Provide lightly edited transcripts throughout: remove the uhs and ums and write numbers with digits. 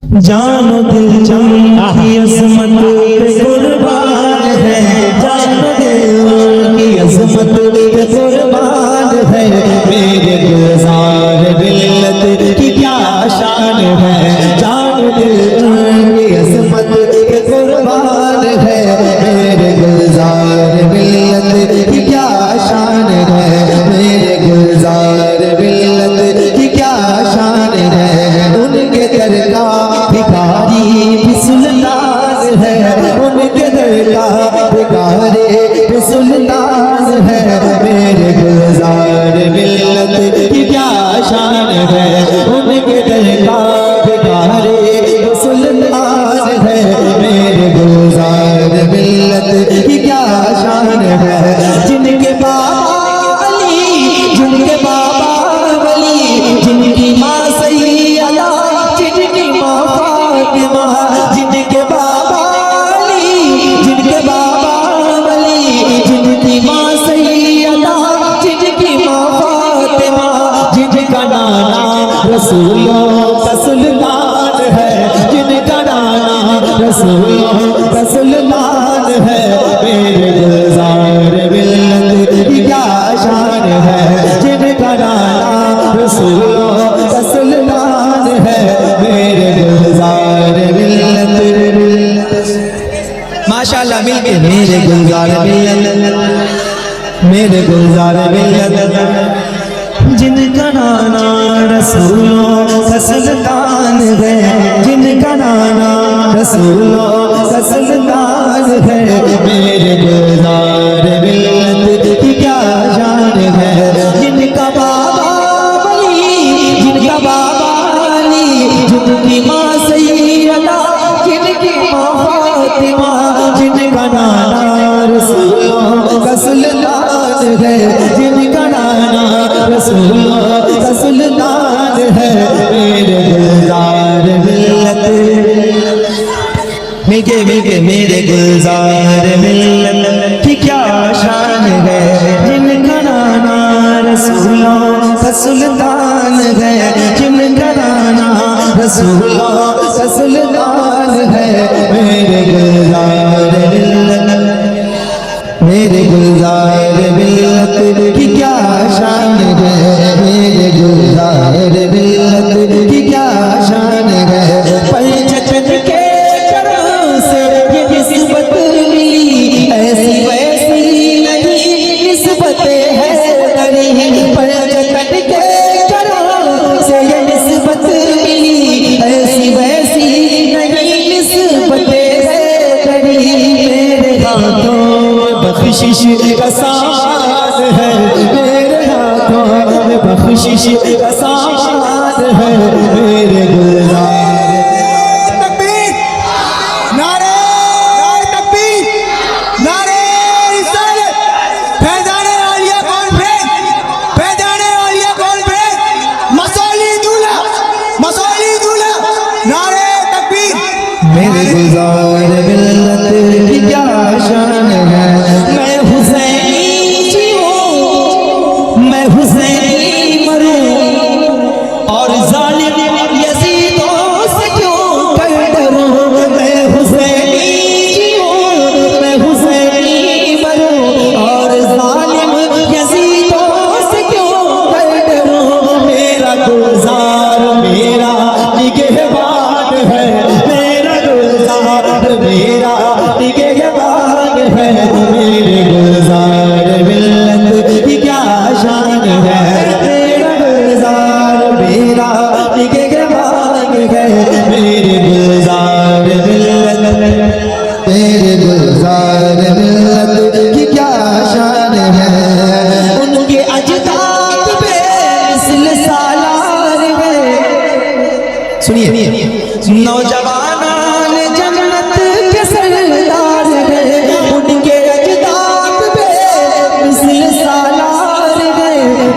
जानो दिल की अजमत पे कुर्बान है, जानो दिल की अजमत पे कुर्बान है। मेरे गुलजार मिल्लत की क्या शान है, जानो दिल की अजमत पे कुर्बान है। मेरे गुलजार मिल्लत की क्या शान है, मेरे गुलजार मिल्लत की क्या शान है। उनके दर का भिखारी भी सुल्तान है, उनके दर का भिखारी भी सुल्तान है। मेरे गुलजार मिल्लत की क्या शान है, उनके दर का भिखारी भी सुल्तान है। मेरे गुलजार मिल्लत की क्या शान है। जिनके बाबा अली, जिनके बाबा वली, जिनकी माँ सैयदा, जिनकी माँ फातिमा, जिनके बाबा अली, जिनके बाबा वली, जिनकी माँ सैयदा, जिनकी माँ फातिमा, जिनका नाना रसूलों का सुल्तान है, जिनका नाना रसूलों का सुल्तान है। मेरे गुलजार मिल्लत की क्या शान है, जिनका नाना रसूलों का सुल्तान है। मेरे गुलजार मिल्लत माशाअल्लाह मिलके मेरे गुलजार मिल्लत, मेरे गुलजार मिल्लत, जिनका नाना रसूलों का सुल्तान है, जिनका नाना रसूलों का सुल्तान है। मेरे गुलजार मिल्लत की क्या शान है। जिनका बाबा वली, जिनका बाबा अली, जिनकी माँ सैयदा, जिनकी माँ फातिमा, जिनका नाना रसूलों का सुल्तान है, जिनका नाना रसूलों का सुल्तान है। मेरे गुलजार मिल्लत मिलके मिलके मेरे गुलजार मिल्लत की क्या शान है। जिनका नाना रसूलों का सुल्तान है, जिनका नाना रसूलों का सुल्तान है। मेरे गुलजार मिल्लत, मेरे गुलजार मिल्लत की क्या शान है। मेरे गुलजार मिल्लत की क्या शान है। पंचतन के करों से ये निस्बत मिली, ऐसी वैसी नहीं निस्बत है दरी। पंचतन के करों से ये निस्बत मिली, ऐसी वैसी नहीं निस्बत है दरी। मेरे हाथों बख्शिश का सामान है, मेरे हाथों में बख्शिश का सामान है। मेरे गुलजार तकबीर, नारे तकबीर, नारे रिसालत, फैज़ाने आलिया कॉन्फ्रेंस, फैज़ाने आलिया कॉन्फ्रेंस, मसौली दूल्हा, मसौली दूल्हा, नारे तकबीर। मेरे गुलजार मिल्लत की क्या शान है। मैं हुसैनी जी हूँ, मैं हुसैनी मरूं, और जालिम यज़ीदों से क्यों कर डरूं। मैं हुसैनी जी हूँ, मैं हुसैनी मरूं, और जालिम यज़ीदों से क्यों कर डरूं। मेरा गुलजार मेरा निगहबान है, मेरा गुलजार मेरा निगहबान है। मेरे गुलजार मिल्लत की क्या शान है। मेरा गुलजार मेरा निगहबान है। मेरे गुलजार मिल्लत, मेरे गुलजार मिल्लत की क्या शान है। उनके अजदाद बेमिसल सालार है। सुनिए, नौजवानान जन्नत के सरदार है, उनके अजदाद बेमिसल सालार है।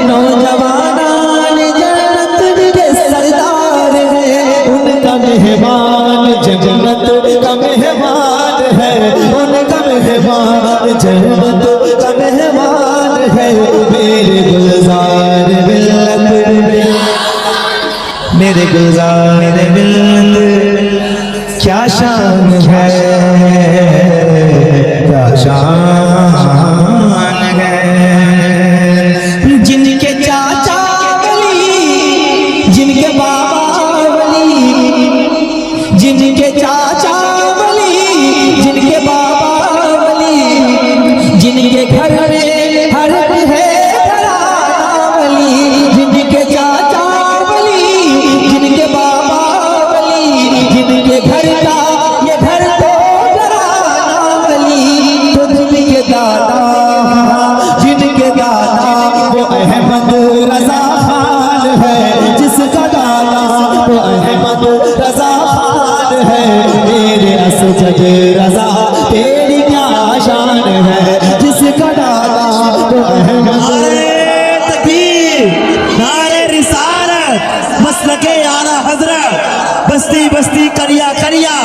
नौजवानान जन्नत के सरदार है, उनका मेहमान जन्नत का मेहमान है, उनका मेहमान जन्नत का मेहमान है। मेरे गुलजार मिल्लत, मेरे गुलजार मिल्लत क्या शान है, क्या शान है। जिनके चाचा वली, जिनके बाबा वली, जिनके चाचा वली, जिनके बाबा वली, जिनके घर में हर है घराना वली, जिनके चाचा वली, जिनके बाबा वली, जिनके घर का ये घर तो घराना वली, तो जिनके दादा, जिनके दादा वो अहमद रजा खान है, जिसका दादा वो अहमद रजा खान है। मेरे असजद रजा तेरी क्या शान है, जिसका दादा वो अहमद। नारे तकबीर, नारे रिसालत, मसलके आला हजरत, बस्ती बस्ती करिया करिया।